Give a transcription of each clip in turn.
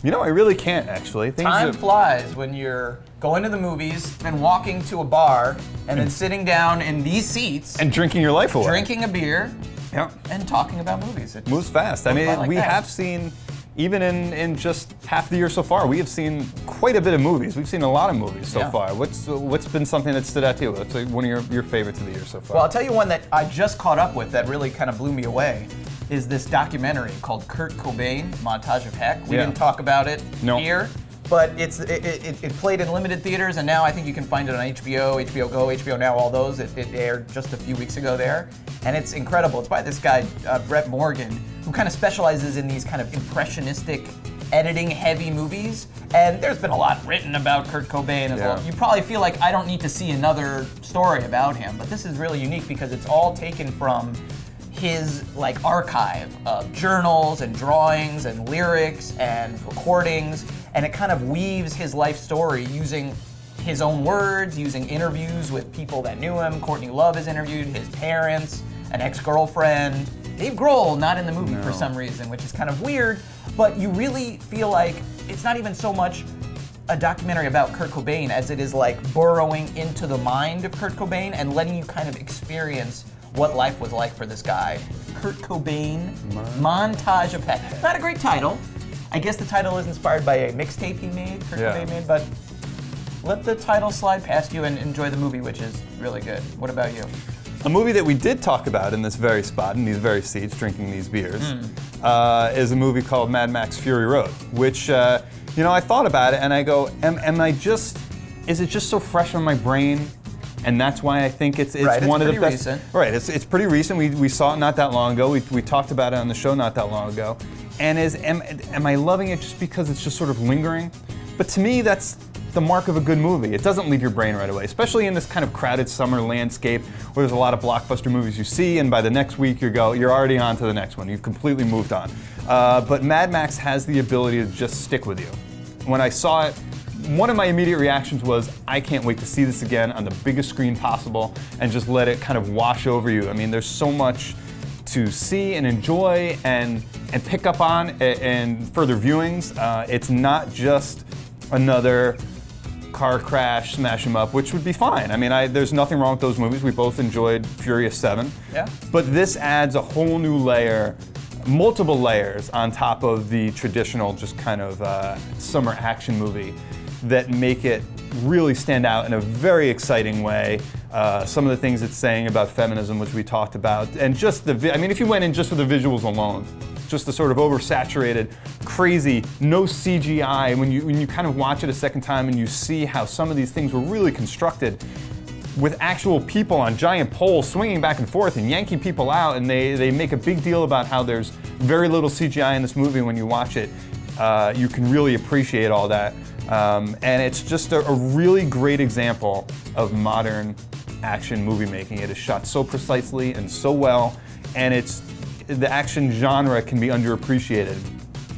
You know, I really can't, actually. Time flies when you're going to the movies and walking to a bar and then sitting down in these seats. And drinking your life away. Drinking a beer. Yep. And talking about movies. It moves fast. I mean, like we have seen, even in just half the year so far, we have seen quite a bit of movies. We've seen a lot of movies so far. What's been something that stood out to you? What's one of your favorites of the year so far? Well, I'll tell you one that I just caught up with that really kind of blew me away. Is this documentary called Kurt Cobain, Montage of Heck. We didn't talk about it here, but it played in limited theaters, and now I think you can find it on HBO, HBO Go, HBO Now, all those. It aired just a few weeks ago there, and it's incredible. It's by this guy, Brett Morgan, who kind of specializes in these kind of impressionistic, editing-heavy movies, and there's been a lot written about Kurt Cobain as well. You probably feel like I don't need to see another story about him, but this is really unique because it's all taken from his archive of journals and drawings and lyrics and recordings, and it kind of weaves his life story using his own words, using interviews with people that knew him. Courtney Love is interviewed, his parents, an ex-girlfriend. Dave Grohl not in the movie for some reason, which is kind of weird, but you really feel like it's not even so much a documentary about Kurt Cobain as it is like burrowing into the mind of Kurt Cobain and letting you kind of experience what life was like for this guy. Kurt Cobain, Montage of Heck. Not a great title. I guess the title is inspired by a mixtape he made, Kurt Cobain made, but let the title slide past you and enjoy the movie, which is really good. What about you? A movie that we did talk about in this very spot, in these very seats, drinking these beers, is a movie called Mad Max Fury Road, which, I thought about it and I go, is it just so fresh on my brain? And that's why I think it's one of the best. Recent. Right, it's pretty recent. We saw it not that long ago. We talked about it on the show not that long ago. And am I loving it just because it's just sort of lingering? But to me, that's the mark of a good movie. It doesn't leave your brain right away, especially in this kind of crowded summer landscape where there's a lot of blockbuster movies you see, and by the next week you're already on to the next one. You've completely moved on. But Mad Max has the ability to just stick with you. When I saw it, one of my immediate reactions was, I can't wait to see this again on the biggest screen possible and just let it kind of wash over you. I mean, there's so much to see and enjoy and pick up on in further viewings. It's not just another car crash, smash 'em up, which would be fine. I mean, there's nothing wrong with those movies. We both enjoyed Furious 7. Yeah. But this adds a whole new layer, multiple layers on top of the traditional just kind of summer action movie that make it really stand out in a very exciting way. Some of the things it's saying about feminism, which we talked about, and just if you went in just for the visuals alone, just the sort of oversaturated, crazy, no CGI, when you kind of watch it a second time and you see how some of these things were really constructed with actual people on giant poles swinging back and forth and yanking people out, and they make a big deal about how there's very little CGI in this movie. When you watch it, you can really appreciate all that. And it's just a really great example of modern action movie making. It is shot so precisely and so well, and the action genre can be underappreciated,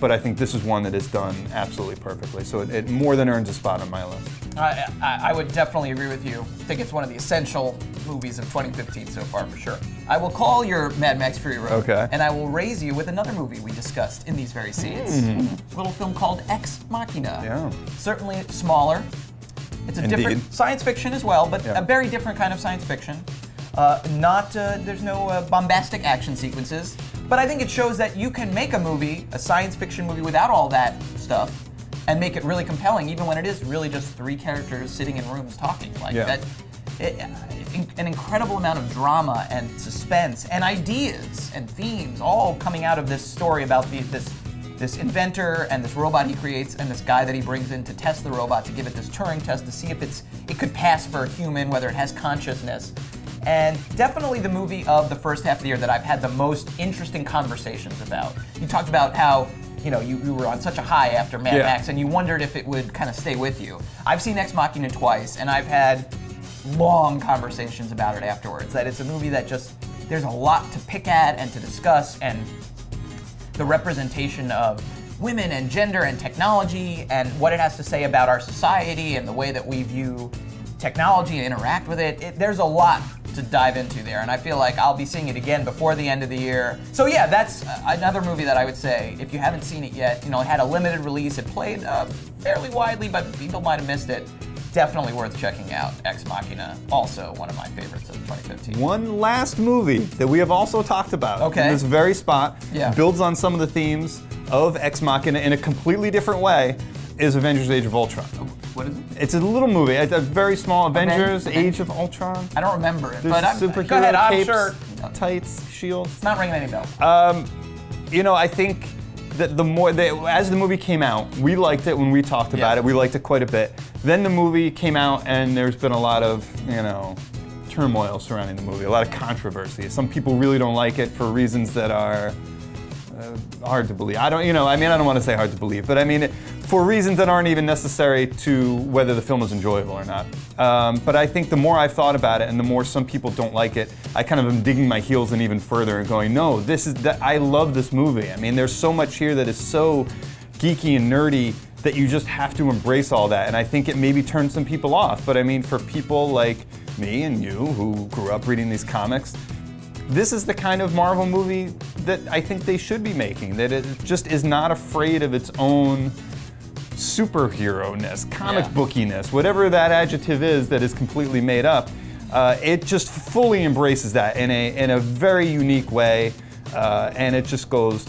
but I think this is one that is done absolutely perfectly. So it more than earns a spot on my list. I would definitely agree with you. I think it's one of the essential movies of 2015 so far, for sure. I will call your Mad Max Fury Road, and I will raise you with another movie we discussed in these very seats. A little film called Ex Machina. Yeah. Certainly smaller. It's a different science fiction as well, but a very different kind of science fiction. There's no bombastic action sequences, but I think it shows that you can make a movie, a science fiction movie, without all that stuff, and make it really compelling, even when it is really just three characters sitting in rooms talking like that. An incredible amount of drama and suspense and ideas and themes all coming out of this story about this inventor and this robot he creates and this guy that he brings in to test the robot, to give it this Turing test to see if it could pass for a human, whether it has consciousness. And definitely the movie of the first half of the year that I've had the most interesting conversations about. You talked about how you were on such a high after Mad Max, and you wondered if it would kind of stay with you. I've seen Ex Machina twice, and I've had long conversations about it afterwards. That it's a movie that there's a lot to pick at and to discuss, and the representation of women and gender and technology and what it has to say about our society and the way that we view technology and interact with it. There's a lot to dive into there, and I feel like I'll be seeing it again before the end of the year. So yeah, that's another movie that I would say, if you haven't seen it yet, you know, it had a limited release, it played fairly widely, but people might have missed it. Definitely worth checking out. Ex Machina, also one of my favorites of 2015. One last movie that we have also talked about in this very spot, builds on some of the themes of Ex Machina in a completely different way, is Avengers Age of Ultron. What is it? It's a little movie. It's a very small Avengers Age of Ultron. I don't remember it, There's but superhero go ahead, I'm capes, sure. Tights, shields. It's not ringing any bells. You know, I think that as the movie came out, we liked it when we talked about it. We liked it quite a bit. Then the movie came out, and there's been a lot of, you know, turmoil surrounding the movie, a lot of controversy. Some people really don't like it for reasons that are hard to believe. I don't want to say hard to believe, but I mean, for reasons that aren't even necessary to whether the film is enjoyable or not. But I think the more I've thought about it, and the more some people don't like it, I kind of am digging my heels in even further and going, no, I love this movie. I mean, there's so much here that is so geeky and nerdy that you just have to embrace all that. And I think it maybe turns some people off. But I mean, for people like me and you who grew up reading these comics, this is the kind of Marvel movie that I think they should be making, that it just is not afraid of its own superhero-ness, comic bookiness, whatever that adjective is that is completely made up. It just fully embraces that in a very unique way, and it just goes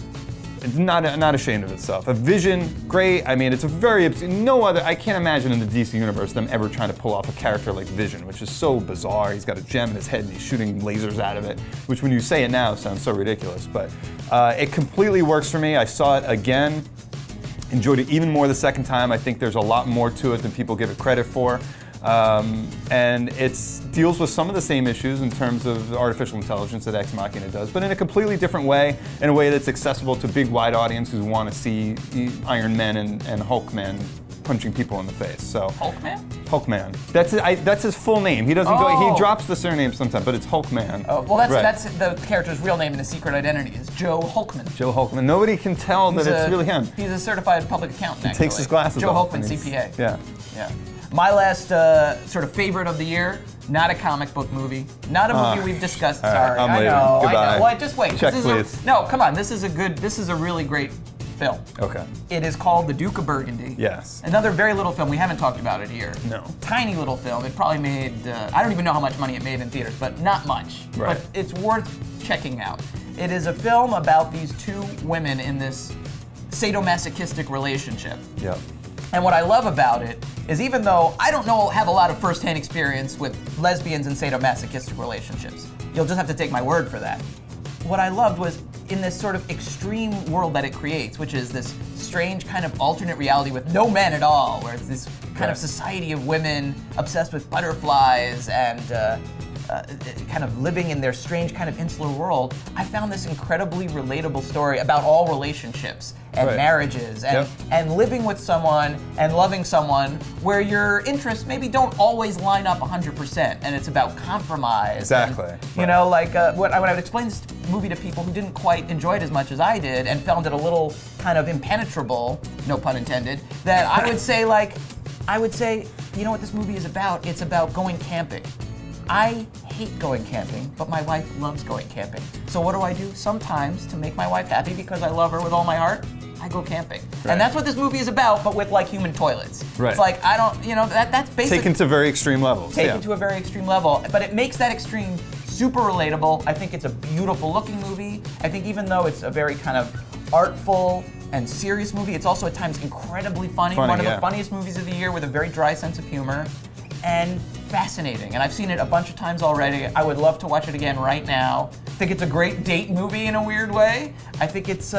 not ashamed of itself. A Vision, great. I mean, it's a very I can't imagine in the DC universe them ever trying to pull off a character like Vision, which is so bizarre. He's got a gem in his head and he's shooting lasers out of it, which when you say it now sounds so ridiculous. But it completely works for me. I saw it again, enjoyed it even more the second time. I think there's a lot more to it than people give it credit for. And it deals with some of the same issues in terms of artificial intelligence that Ex Machina does, but in a completely different way, in a way that's accessible to big, wide audiences who want to see Iron Man and Hulkman punching people in the face. So Hulkman? Hulkman. That's his full name. He doesn't go. He drops the surname sometimes, but it's Hulkman. Oh, well, that's the character's real name and his secret identity is Joe Hulkman. Joe Hulkman. Nobody can tell that it's really him. He's a certified public accountant. He takes his glasses Joe off. Joe Hulkman, CPA. Yeah. Yeah. My last sort of favorite of the year, not a comic book movie, not a movie we've discussed. Sorry, I'm leaving. I know. Goodbye. Well, just wait. Check, please. No, come on. This is a really great film. Okay. It is called The Duke of Burgundy. Yes. Another very little film. We haven't talked about it here. No. Tiny little film. It probably made, I don't even know how much money it made in theaters, but not much. Right. But it's worth checking out. It is a film about these two women in this sadomasochistic relationship. Yep. And what I love about it is, even though I don't have a lot of first-hand experience with lesbians and sadomasochistic relationships, you'll just have to take my word for that. What I loved was in this sort of extreme world that it creates, which is this strange kind of alternate reality with no men at all, where it's this kind of society of women obsessed with butterflies and kind of living in their strange kind of insular world. I found this incredibly relatable story about all relationships and marriages and living with someone and loving someone where your interests maybe don't always line up 100%, and it's about compromise. Exactly. And, you know, like when I would explain this movie to people who didn't quite enjoy it as much as I did and found it a little kind of impenetrable, no pun intended, that I would say, you know what this movie is about? It's about going camping. I hate going camping, but my wife loves going camping. So what do? Sometimes, to make my wife happy because I love her with all my heart, I go camping. Right. And that's what this movie is about, but with like human toilets. Right. It's like, that's basically taken to very extreme levels. Taken to a very extreme level, but it makes that extreme super relatable. I think it's a beautiful looking movie. I think even though it's a very kind of artful and serious movie, it's also at times incredibly funny. One of the funniest movies of the year with a very dry sense of humor. And fascinating, and I've seen it a bunch of times already. I would love to watch it again right now. I think it's a great date movie in a weird way. I think it's,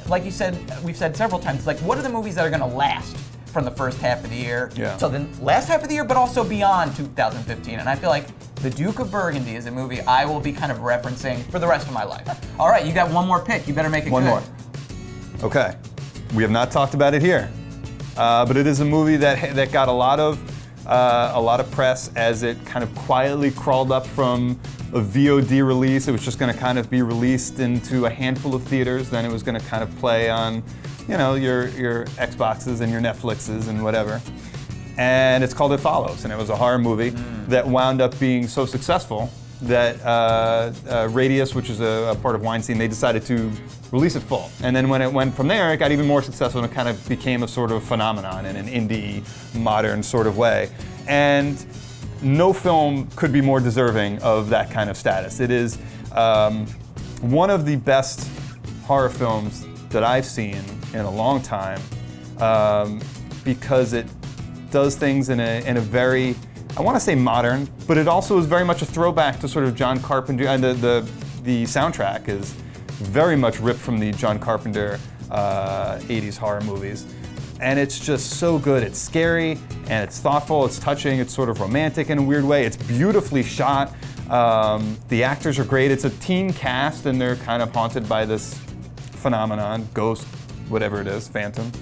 like you said, we've said several times, like, what are the movies that are gonna last from the first half of the year? Yeah. So the last half of the year, but also beyond 2015. And I feel like The Duke of Burgundy is a movie I will be kind of referencing for the rest of my life. All right, you got one more pick. You better make it One more. Okay. We have not talked about it here, but it is a movie that got a lot of press as it kind of quietly crawled up from a VOD release. It was just going to kind of be released into a handful of theaters. Then it was going to kind of play on, you know, your Xboxes and your Netflixes and whatever. And it's called It Follows, and it was a horror movie that wound up being so successful that Radius, which is a part of Weinstein, they decided to release it full. And then when it went from there, it got even more successful and it kind of became a sort of phenomenon in an indie, modern sort of way. And no film could be more deserving of that kind of status. It is one of the best horror films that I've seen in a long time because it does things in a very, I want to say modern, but it also is very much a throwback to sort of John Carpenter, and the soundtrack is very much ripped from the John Carpenter 80s horror movies. And it's just so good. It's scary, and it's thoughtful, it's touching, it's sort of romantic in a weird way. It's beautifully shot. The actors are great. It's a teen cast, and they're kind of haunted by this phenomenon, ghost, whatever it is, phantom.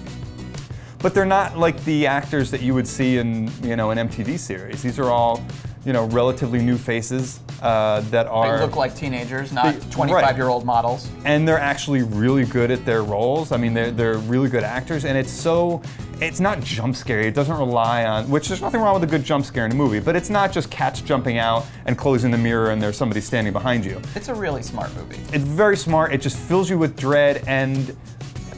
But they're not like the actors that you would see in, an MTV series. These are all, relatively new faces that are... They look like teenagers, not 25-year-old models. And they're actually really good at their roles. I mean, they're really good actors, and it's not jump scary. It doesn't rely on, which there's nothing wrong with a good jump scare in a movie, but it's not just cats jumping out and closing the mirror and there's somebody standing behind you. It's a really smart movie. It's very smart. It just fills you with dread, and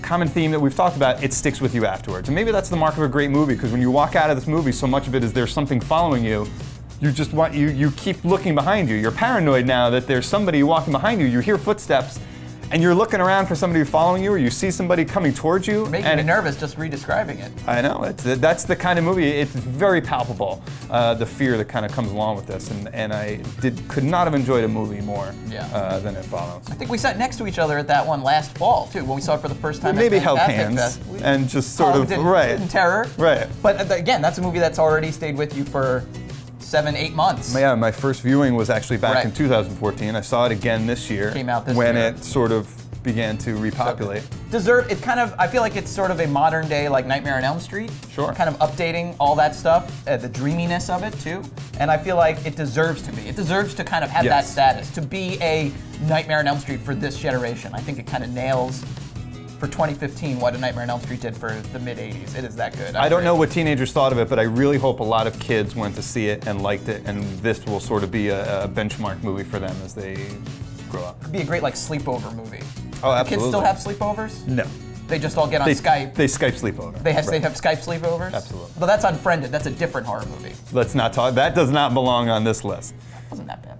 common theme that we've talked about, it sticks with you afterwards. And maybe that's the mark of a great movie, because when you walk out of this movie, so much of it is there's something following you. You just want, you keep looking behind you. You're paranoid now that there's somebody walking behind you. You hear footsteps, and you're looking around for somebody following you, or you see somebody coming towards you. You're making me nervous just re-describing it. I know, that's the kind of movie, it's very palpable, the fear that kind of comes along with this, and I could not have enjoyed a movie more than it follows. I think we sat next to each other at that one last fall, too, when we saw it for the first time. Maybe held hands, and just sort of, in terror. Right. But again, that's a movie that's already stayed with you for 7-8 months. Yeah, my first viewing was actually back in 2014. I saw it again this year. Came out this when year. It sort of began to repopulate. It kind of, I feel like it's sort of a modern day like Nightmare on Elm Street. Sure. Kind of updating all that stuff, the dreaminess of it too. And I feel like it deserves to be. It deserves to kind of have that status, to be a Nightmare on Elm Street for this generation. I think it kind of nails for 2015 what A Nightmare on Elm Street did for the mid-80s. It is that good. I don't know what teenagers thought of it, but I really hope a lot of kids went to see it and liked it, and this will sort of be a benchmark movie for them as they grow up. It could be a great like sleepover movie. Oh, absolutely. Do kids still have sleepovers? No. They just all get on Skype. They Skype sleepover. They have Skype sleepovers? Absolutely. But that's Unfriended. That's a different horror movie. Let's not talk. That does not belong on this list. Wasn't that bad.